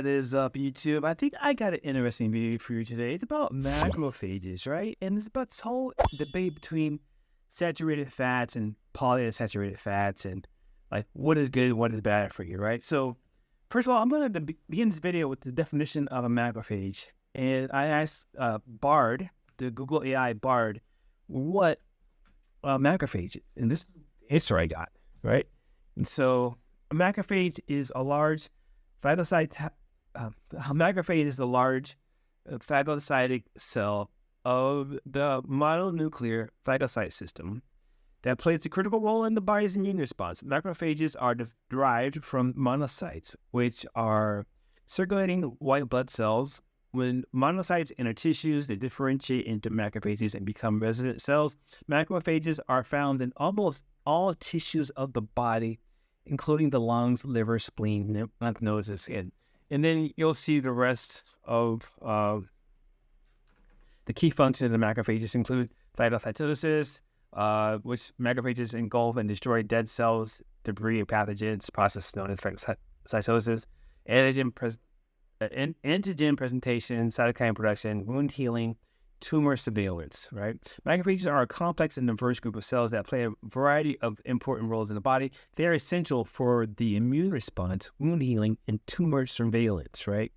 What is up, YouTube? I think I got an interesting video for you today. It's about macrophages, right? And it's about this whole debate between saturated fats and polyunsaturated fats and like what is good and what is bad for you, right? So, first of all, I'm going to begin this video with the definition of a macrophage. And I asked Bard, the Google AI Bard, what macrophage is. And this is the answer I got, right? And so, a macrophage is a large phagocyte. A macrophage is a large phagocytic cell of the mononuclear phagocyte system that plays a critical role in the body's immune response. Macrophages are derived from monocytes, which are circulating white blood cells. When monocytes enter tissues, they differentiate into macrophages and become resident cells. Macrophages are found in almost all tissues of the body, including the lungs, liver, spleen, lymph nodes, and skin. And then you'll see the rest of the key functions of the macrophages include phagocytosis, which macrophages engulf and destroy dead cells, debris, and pathogens, process known as phagocytosis, antigen presentation, cytokine production, wound healing, tumor surveillance, right? Macrophages are a complex and diverse group of cells that play a variety of important roles in the body. They are essential for the immune response, wound healing, and tumor surveillance, right?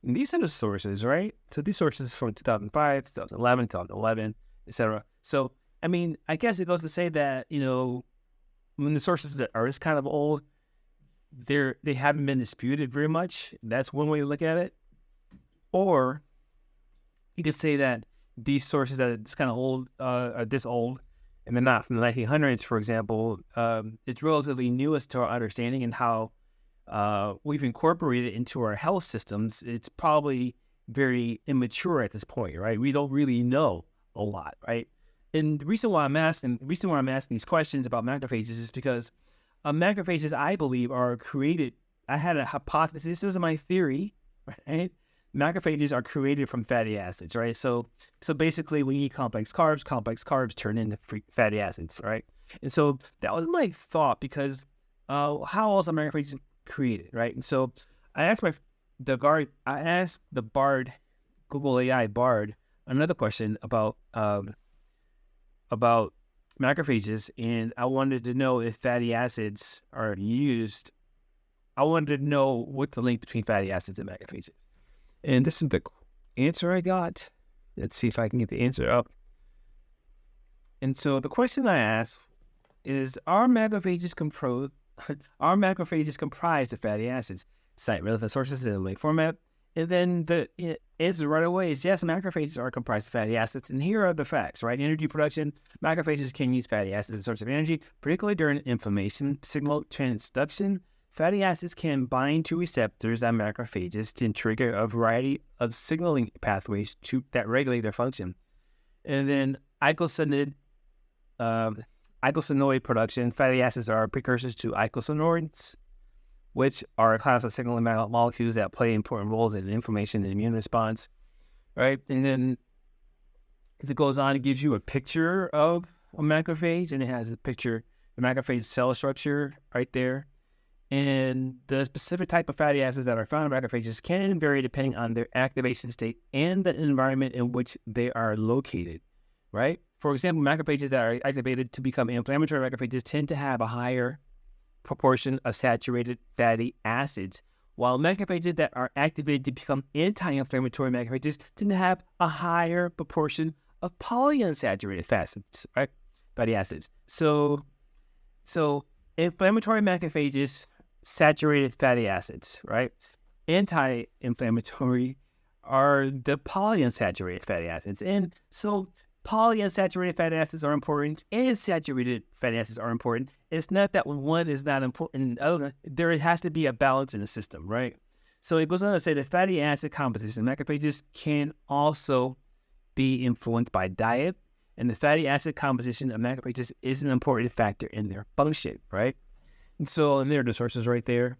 And these are the sources, right? So these sources from 2005, 2011, etc. So, I mean, I guess it goes to say that, you know, when the sources that are this kind of old, they haven't been disputed very much. That's one way to look at it. Or you could say that these sources that it's kind of old, are this old, and they're not from the 1900s, for example. It's relatively newest to our understanding and how we've incorporated it into our health systems. It's probably very immature at this point, right? We don't really know a lot, right? And the reason why I'm asking these questions about macrophages is because macrophages, I believe, are created. I had a hypothesis. This is my theory, right? Macrophages are created from fatty acids, right? So basically, when you eat complex carbs turn into fatty acids, right? And so that was my thought because how else are macrophages created, right? And so I asked the Bard, Google AI Bard, another question about macrophages, and I wanted to know if fatty acids are used. I wanted to know what's the link between fatty acids and macrophages. And this is the answer I got. Let's see if I can get the answer up. And so the question I asked is, are macrophages comprised of fatty acids? Cite relevant sources in the link format. And then the answer right away is yes, macrophages are comprised of fatty acids. And here are the facts, right? Energy production. Macrophages can use fatty acids as a source of energy, particularly during inflammation, signal transduction. Fatty acids can bind to receptors on macrophages to trigger a variety of signaling pathways that regulate their function. And then eicosanoid production. Fatty acids are precursors to eicosanoids, which are a class of signaling molecules that play important roles in inflammation and immune response, right? And then as it goes on, it gives you a picture of a macrophage, and it has a picture, the macrophage cell structure right there. And the specific type of fatty acids that are found in macrophages can vary depending on their activation state and the environment in which they are located, right? For example, macrophages that are activated to become inflammatory macrophages tend to have a higher proportion of saturated fatty acids, while macrophages that are activated to become anti-inflammatory macrophages tend to have a higher proportion of polyunsaturated fatty acids. So inflammatory macrophages, saturated fatty acids, right? Anti-inflammatory are the polyunsaturated fatty acids. And so polyunsaturated fatty acids are important and saturated fatty acids are important. It's not that one is not important and the other. There has to be a balance in the system, right? So it goes on to say the fatty acid composition of macrophages can also be influenced by diet, and the fatty acid composition of macrophages is an important factor in their function, right? And so, and there are the sources right there.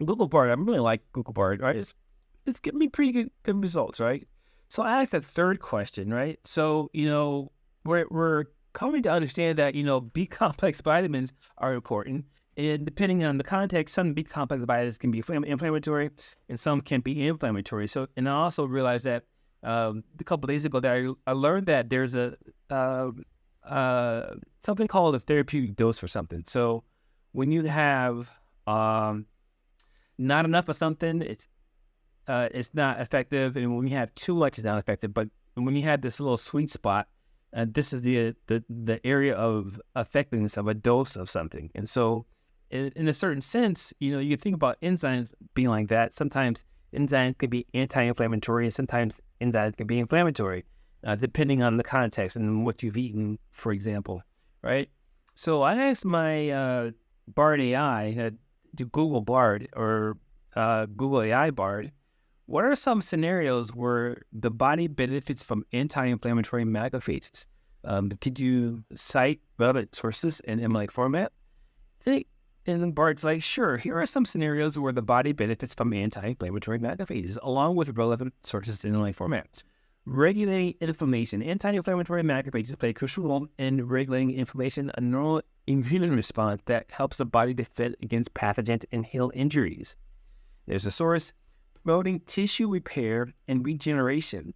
Google Bard, I really like Google Bard, right? It's giving me pretty good results, right? So I asked a third question, right? So, you know, we're coming to understand that, you know, B complex vitamins are important, And depending on the context, some B complex biases can be inflammatory and some can be inflammatory. So, and I also realized that a couple of days ago that I learned that there's a something called a therapeutic dose for something. So when you have not enough of something, it's not effective, and when you have too much, it's not effective. But when you have this little sweet spot, this is the area of effectiveness of a dose of something. And so, in a certain sense, you think about enzymes being like that. Sometimes enzymes can be anti-inflammatory, and sometimes enzymes can be inflammatory, depending on the context and what you've eaten, for example, right? So I asked my Bard AI, to Google Bard or Google AI Bard, what are some scenarios where the body benefits from anti-inflammatory macrophages? Could you cite relevant sources in MLA format? And Bart's like, sure, here are some scenarios where the body benefits from anti-inflammatory macrophages, along with relevant sources in MLA format. Regulating inflammation. Anti-inflammatory macrophages play a crucial role in regulating inflammation, a normal immune response that helps the body defend against pathogens and heal injuries. There's a source, promoting tissue repair and regeneration.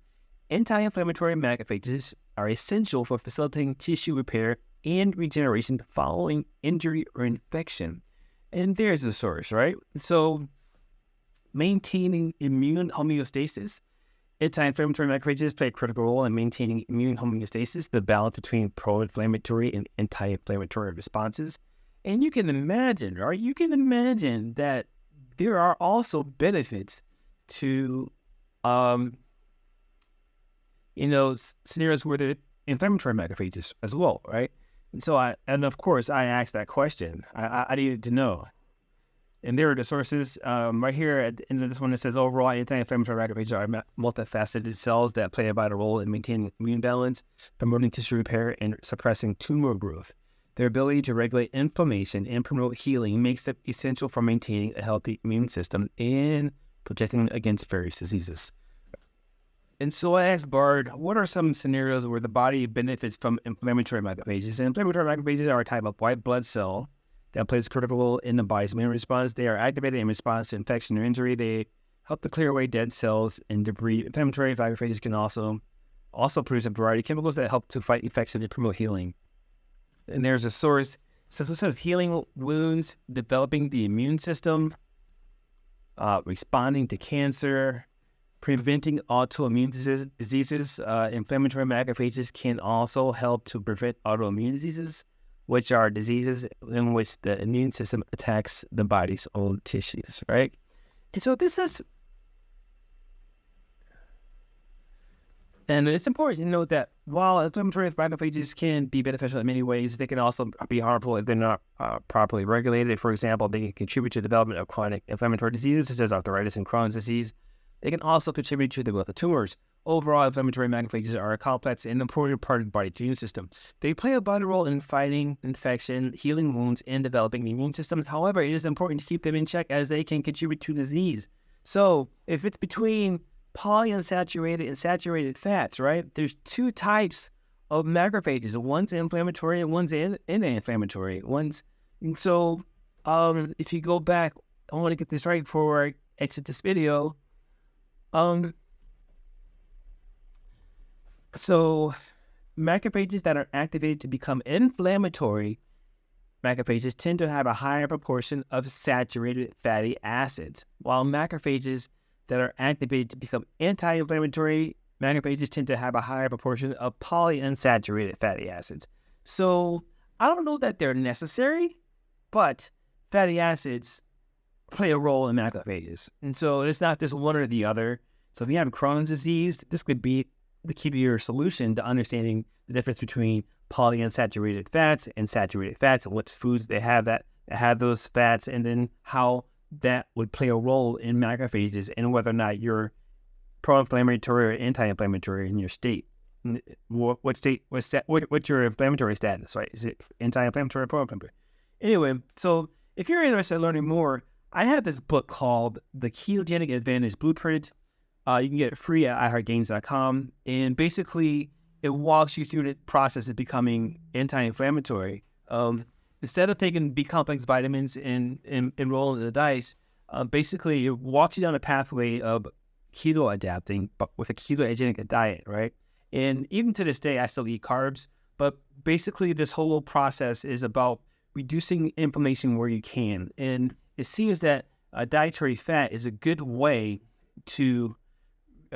Anti-inflammatory macrophages are essential for facilitating tissue repair and regeneration following injury or infection. And there's a source, right? So, maintaining immune homeostasis. Anti-inflammatory macrophages play a critical role in maintaining immune homeostasis, the balance between pro-inflammatory and anti-inflammatory responses. And you can imagine, right? You can imagine that there are also benefits to, scenarios where the inflammatory macrophages as well, right? And so of course, I asked that question. I needed to know. And there are the sources right here at the end of this one. It says overall anti-inflammatory macrophages are multifaceted cells that play a vital role in maintaining immune balance, promoting tissue repair, and suppressing tumor growth. Their ability to regulate inflammation and promote healing makes them essential for maintaining a healthy immune system and protecting against various diseases. And so I asked Bard, what are some scenarios where the body benefits from inflammatory macrophages? And inflammatory macrophages are a type of white blood cell that plays a critical role in the body's immune response. They are activated in response to infection or injury. They help to clear away dead cells and debris. Inflammatory macrophages can also produce a variety of chemicals that help to fight infection and promote healing. And there's a source. So it says healing wounds, developing the immune system, responding to cancer, preventing autoimmune diseases. Inflammatory macrophages can also help to prevent autoimmune diseases, which are diseases in which the immune system attacks the body's own tissues, right? And so and it's important to note that while inflammatory macrophages can be beneficial in many ways, they can also be harmful if they're not properly regulated. For example, they can contribute to the development of chronic inflammatory diseases such as arthritis and Crohn's disease. They can also contribute to the growth of tumors. Overall, inflammatory macrophages are a complex and important part of the body's immune system. They play a vital role in fighting infection, healing wounds, and developing the immune system. However, it is important to keep them in check as they can contribute to disease. So, if it's between polyunsaturated and saturated fats, right, there's two types of macrophages. One's inflammatory and one's anti-inflammatory. So, if you go back, I want to get this right before I exit this video. So macrophages that are activated to become inflammatory macrophages tend to have a higher proportion of saturated fatty acids, while macrophages that are activated to become anti-inflammatory macrophages tend to have a higher proportion of polyunsaturated fatty acids. So I don't know that they're necessary, but fatty acids play a role in macrophages. And so it's not just one or the other. So if you have Crohn's disease, this could be the key to your solution to understanding the difference between polyunsaturated fats and saturated fats, and what foods they have that have those fats, and then how that would play a role in macrophages and whether or not you're pro-inflammatory or anti-inflammatory in your state. What's your inflammatory status, right? Is it anti-inflammatory or pro-inflammatory? Anyway, so if you're interested in learning more, I have this book called The Ketogenic Advantage Blueprint. You can get it free at iHeartGains.com. And basically, it walks you through the process of becoming anti-inflammatory. instead of taking B complex vitamins and enrolling in the diets, basically it walks you down a pathway of keto adapting, but with a ketogenic diet, right? And even to this day, I still eat carbs, but basically this whole process is about reducing inflammation where you can. And it seems that dietary fat is a good way to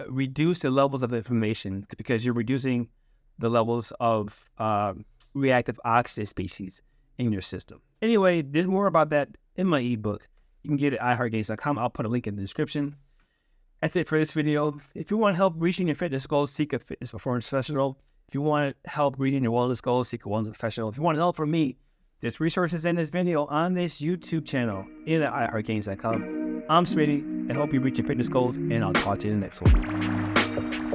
reduce the levels of inflammation because you're reducing the levels of reactive oxidase species in your system. Anyway, there's more about that in my ebook. You can get it at iHeartGains.com. I'll put a link in the description. That's it for this video. If you want help reaching your fitness goals, seek a fitness performance professional. If you want help reaching your wellness goals, seek a wellness professional. If you want help from me, there's resources in this video on this YouTube channel and at iHeartGains.com. I'm Smitty. I hope you reach your fitness goals, and I'll talk to you in the next one.